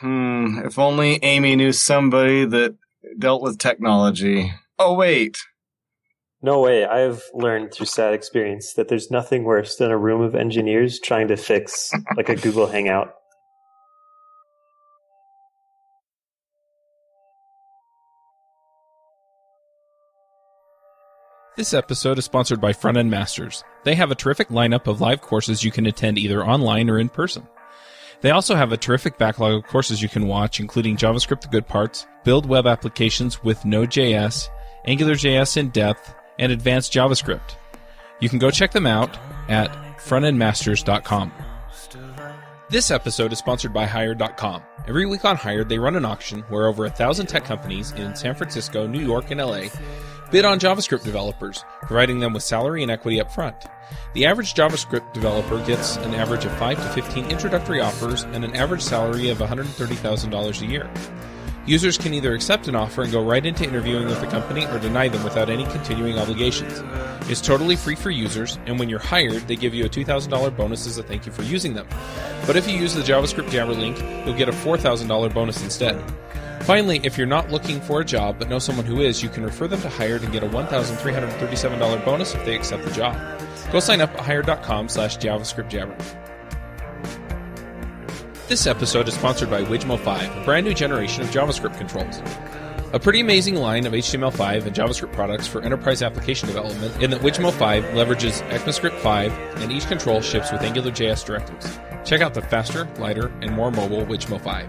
If only Amy knew somebody that dealt with technology. Oh, wait. No way. I've learned through sad experience that there's nothing worse than a room of engineers trying to fix like a Google Hangout. This episode is sponsored by Frontend Masters. They have a terrific lineup of live courses you can attend either online or in person. They also have a terrific backlog of courses you can watch, including JavaScript the Good Parts, Build Web Applications with Node.js, AngularJS in Depth, and Advanced JavaScript. You can go check them out at frontendmasters.com. This episode is sponsored by Hired.com. Every week on Hired, they run an auction where over 1,000 tech companies in San Francisco, New York, and LA bid on JavaScript developers, providing them with salary and equity up front. The average JavaScript developer gets an average of 5 to 15 introductory offers and an average salary of $130,000 a year. Users can either accept an offer and go right into interviewing with the company or deny them without any continuing obligations. It's totally free for users, and when you're hired, they give you a $2,000 bonus as a thank you for using them. But if you use the JavaScript Jabber link, you'll get a $4,000 bonus instead. Finally, if you're not looking for a job but know someone who is, you can refer them to Hired and get a $1,337 bonus if they accept the job. Go sign up at hired.com/JavaScriptJabber. This episode is sponsored by Widmo5, a brand new generation of JavaScript controls. A pretty amazing line of HTML5 and JavaScript products for enterprise application development in that Widmo5 leverages ECMAScript 5 and each control ships with AngularJS directives. Check out the faster, lighter, and more mobile Widmo 5.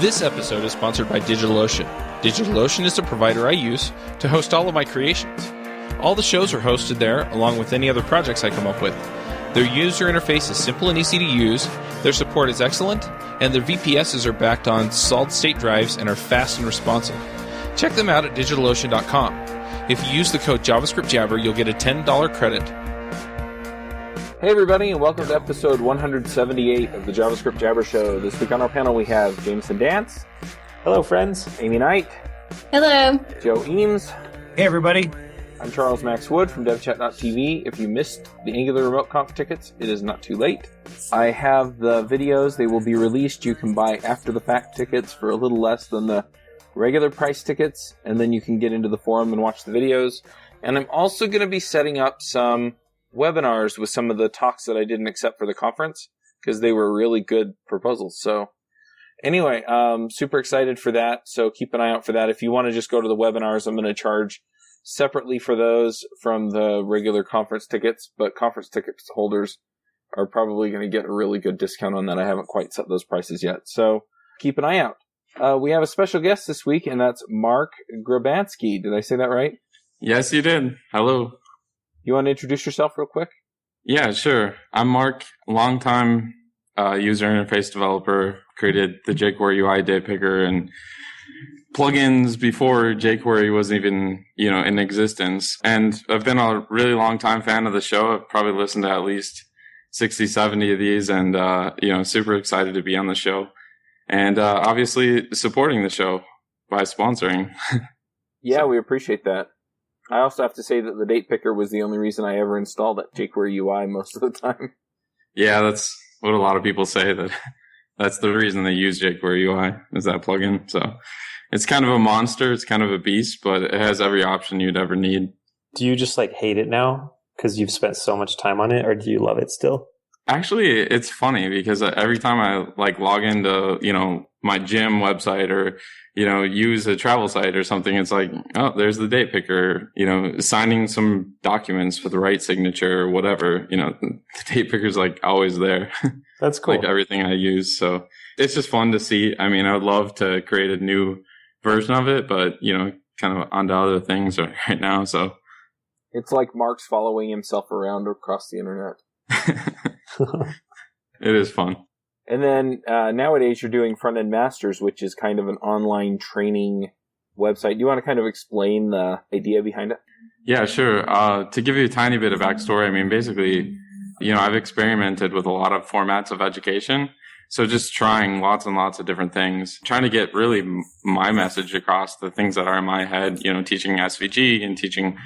This episode is sponsored by DigitalOcean. DigitalOcean is the provider I use to host all of my creations. All the shows are hosted there, along with any other projects I come up with. Their user interface is simple and easy to use, their support is excellent, and their VPSs are backed on solid-state drives and are fast and responsive. Check them out at DigitalOcean.com. If you use the code JavaScriptJabber, you'll get a $10 credit. Hey everybody, and welcome to episode 178 of the JavaScript Jabber Show. This week on our panel we have Jameson Dance. Hello, friends. Amy Knight. Hello. Joe Eames. Hey, everybody. I'm Charles Max Wood from devchat.tv. If you missed the Angular Remote Conf tickets, it is not too late. I have the videos. They will be released. You can buy after-the-fact tickets for a little less than the regular price tickets, and then you can get into the forum and watch the videos. And I'm also going to be setting up some webinars with some of the talks that I didn't accept for the conference because they were really good proposals. So anyway, super excited for that. So keep an eye out for that. If you want to just go to the webinars, I'm going to charge separately for those from the regular conference tickets, but conference tickets holders are probably going to get a really good discount on that. I haven't quite set those prices yet. So keep an eye out. We have a special guest this week, and that's Marc Grabanski. Did I say that right? Yes, you did. Hello. You want to introduce yourself real quick? Yeah, sure. I'm Marc, longtime user interface developer, created the jQuery UI Datepicker and plugins before jQuery was even, in existence. And I've been a really long time fan of the show. I've probably listened to at least 60, 70 of these and, super excited to be on the show. And obviously supporting the show by sponsoring. Yeah, we appreciate that. I also have to say that the date picker was the only reason I ever installed it, jQuery UI most of the time. Yeah, that's what a lot of people say, that that's the reason they use jQuery UI, is that plugin. So it's kind of a monster, it's kind of a beast, but it has every option you'd ever need. Do you just hate it now because you've spent so much time on it, or do you love it still? Actually, it's funny because every time I log into, my gym website or, use a travel site or something, it's like, oh, there's the date picker, signing some documents for the right signature or whatever, the date picker's always there. That's cool. Everything I use. So it's just fun to see. I mean, I would love to create a new version of it, but, kind of onto other things right now. So it's like Mark's following himself around across the internet. It is fun. And then nowadays you're doing Frontend Masters, which is kind of an online training website. Do you want to kind of explain the idea behind it? Yeah, sure. To give you a tiny bit of backstory, I mean, basically, I've experimented with a lot of formats of education. So just trying lots and lots of different things, trying to get really my message across, the things that are in my head, teaching SVG and teaching,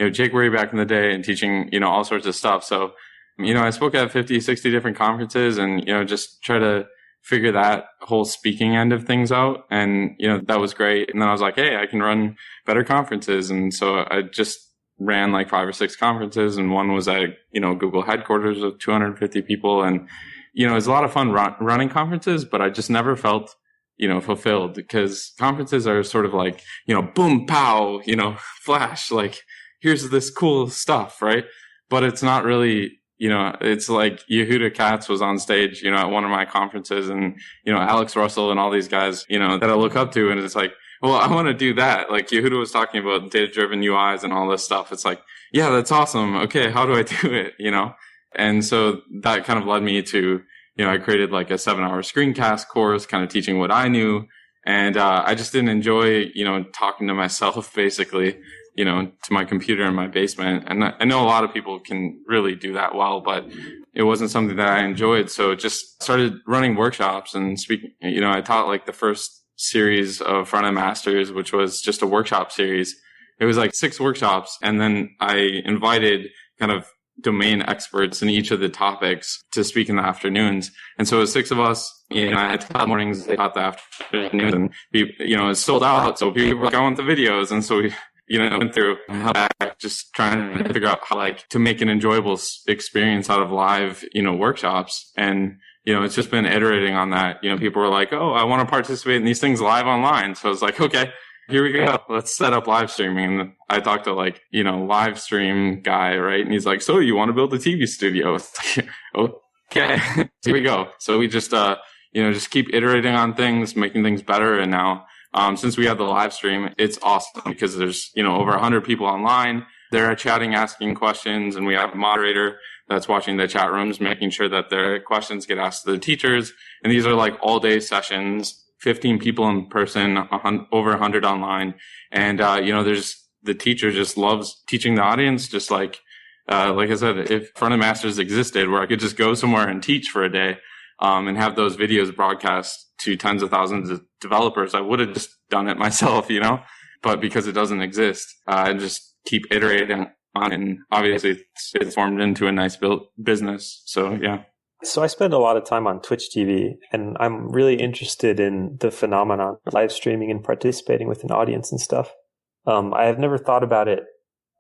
jQuery back in the day and teaching, all sorts of stuff. So, I spoke at 50, 60 different conferences and, just try to figure that whole speaking end of things out. And, that was great. And then I was like, hey, I can run better conferences. And so I just ran like 5 or 6 conferences, and one was at, Google headquarters with 250 people. And, it was a lot of fun running conferences, but I just never felt, fulfilled, because conferences are sort of like, boom, pow, flash, like, here's this cool stuff, right? But it's not really, it's like Yehuda Katz was on stage, at one of my conferences, and, Alex Russell and all these guys, that I look up to. And it's like, well, I want to do that. Like Yehuda was talking about data-driven UIs and all this stuff. It's like, yeah, that's awesome. Okay, how do I do it? And so that kind of led me to, I created like a 7-hour screencast course, kind of teaching what I knew. And I just didn't enjoy, talking to myself, basically, to my computer in my basement. And I know a lot of people can really do that well, but it wasn't something that I enjoyed. So just started running workshops and speaking. I taught like the first series of Frontend Masters, which was just a workshop series. It was like 6 workshops. And then I invited kind of domain experts in each of the topics to speak in the afternoons. And so it was 6 of us. I taught mornings, they taught the afternoons, and it's sold out. So people were going to videos. And so we, went through just trying to figure out how like to make an enjoyable experience out of live, workshops. And, it's just been iterating on that. People were like, oh, I want to participate in these things live online. So I was like, okay, here we go. Let's set up live streaming. And I talked to like, live stream guy, right? And he's like, so you want to build a TV studio? Okay, here we go. So we just, just keep iterating on things, making things better. And now, since we have the live stream, it's awesome because there's, over 100 people online. They're chatting, asking questions, and we have a moderator that's watching the chat rooms, making sure that their questions get asked to the teachers. And these are like all day sessions, 15 people in person, over 100 online. And, there's the teacher just loves teaching the audience, just like I said, if Frontend Masters existed where I could just go somewhere and teach for a day, and have those videos broadcast to tens of thousands of developers, I would have just done it myself, but because it doesn't exist, I just keep iterating on it. And obviously it's formed into a nice business. So, yeah. So I spend a lot of time on Twitch TV, and I'm really interested in the phenomenon of live streaming and participating with an audience and stuff. I have never thought about it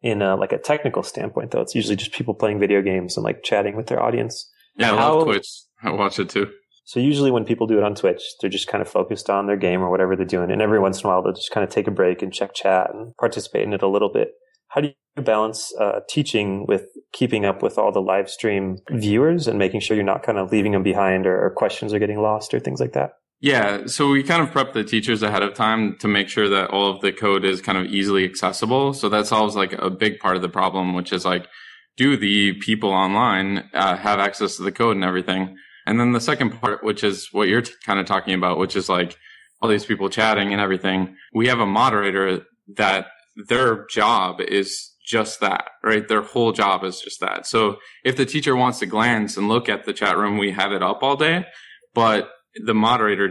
in a technical standpoint, though. It's usually just people playing video games and like chatting with their audience. Yeah, I love Twitch. I watch it too. So usually when people do it on Twitch, they're just kind of focused on their game or whatever they're doing. And every once in a while, they'll just kind of take a break and check chat and participate in it a little bit. How do you balance teaching with keeping up with all the live stream viewers and making sure you're not kind of leaving them behind or questions are getting lost or things like that? Yeah, so we kind of prep the teachers ahead of time to make sure that all of the code is kind of easily accessible. So that solves like a big part of the problem, which is like, do the people online have access to the code and everything? And then the second part, which is what you're kind of talking about, which is like all these people chatting and everything. We have a moderator that their job is just that, right? Their whole job is just that. So if the teacher wants to glance and look at the chat room, we have it up all day, but the moderator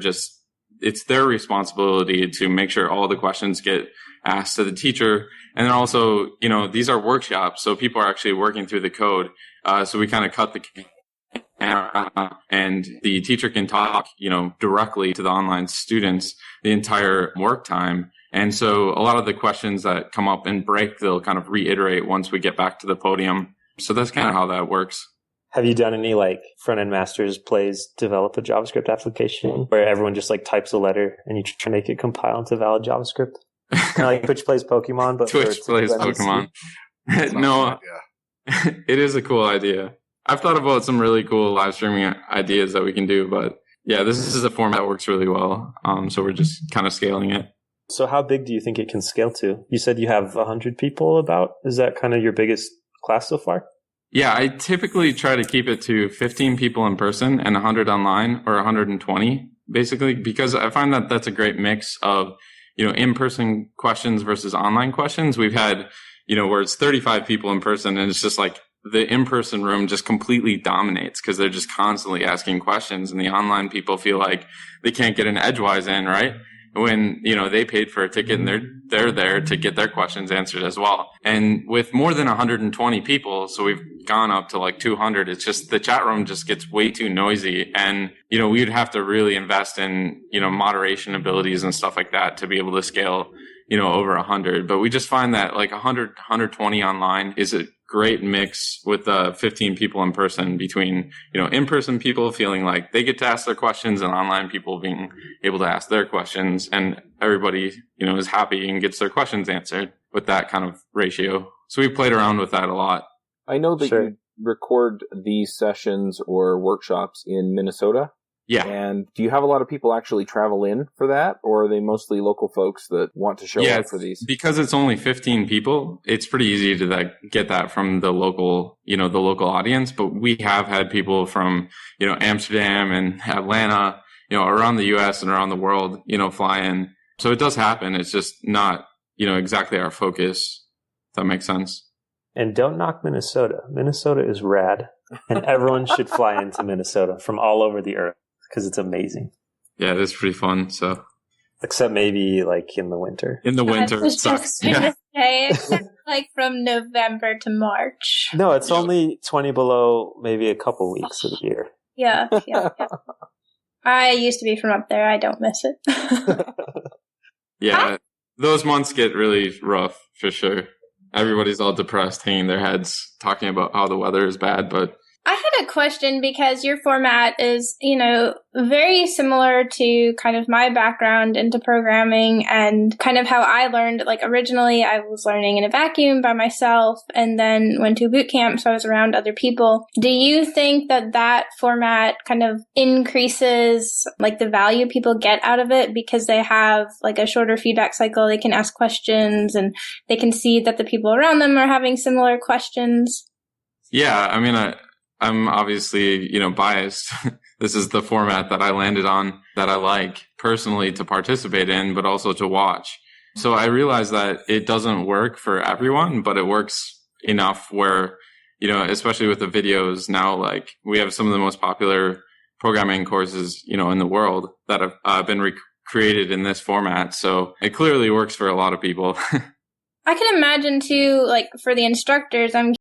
it's their responsibility to make sure all the questions get asked to the teacher. And then also, these are workshops, so people are actually working through the code. So we kind of cut the camera, and the teacher can talk, directly to the online students the entire work time. And so a lot of the questions that come up in break, they'll kind of reiterate once we get back to the podium. So that's kind of how that works. Have you done any Frontend Masters plays develop a JavaScript application where everyone just types a letter and you try to make it compile into valid JavaScript? Kind of like Twitch plays Pokemon, but Twitch plays Pokemon. No, it is a cool idea. I've thought about some really cool live streaming ideas that we can do, but yeah, this is a format that works really well. So we're just kind of scaling it. So how big do you think it can scale to? You said you have 100 people about. Is that kind of your biggest class so far? Yeah, I typically try to keep it to 15 people in person and 100 online, or 120, basically, because I find that that's a great mix of, in-person questions versus online questions. We've had, where it's 35 people in person and it's just like the in-person room just completely dominates because they're just constantly asking questions, and the online people feel like they can't get an edgewise in, right? when, they paid for a ticket and they're there to get their questions answered as well. And with more than 120 people, so we've gone up to like 200, it's just the chat room just gets way too noisy. And, we'd have to really invest in, moderation abilities and stuff like that to be able to scale, over 100. But we just find that like 100, 120 online is a great mix with 15 people in person, between, in-person people feeling like they get to ask their questions and online people being able to ask their questions, and everybody, is happy and gets their questions answered with that kind of ratio. So we played around with that a lot. I know that you record these sessions or workshops in Minnesota. Yeah. And do you have a lot of people actually travel in for that, or are they mostly local folks that want to show up for these? Because it's only 15 people, it's pretty easy to get that from the local, the local audience. But we have had people from, Amsterdam and Atlanta, around the US and around the world, fly in. So it does happen. It's just not, exactly our focus, if that makes sense. And don't knock Minnesota. Minnesota is rad, and everyone should fly into Minnesota from all over the earth, because it's amazing. Yeah, it is pretty fun. So, except maybe like in the winter. In the winter, it sucks. Except like from November to March. No, it's only 20 below, maybe a couple weeks of the year. Yeah. I used to be from up there. I don't miss it. Yeah, those months get really rough for sure. Everybody's all depressed, hanging their heads, talking about how the weather is bad, but I had a question, because your format is, very similar to kind of my background into programming and kind of how I learned. Like originally I was learning in a vacuum by myself, and then went to boot camp, so I was around other people. Do you think that format kind of increases like the value people get out of it, because they have like a shorter feedback cycle, they can ask questions and they can see that the people around them are having similar questions? Yeah, I mean, I'm obviously, biased. This is the format that I landed on, that I like personally to participate in, but also to watch. So I realized that it doesn't work for everyone, but it works enough where, especially with the videos now, like we have some of the most popular programming courses, in the world that have been created in this format. So it clearly works for a lot of people. I can imagine too, like for the instructors, I'm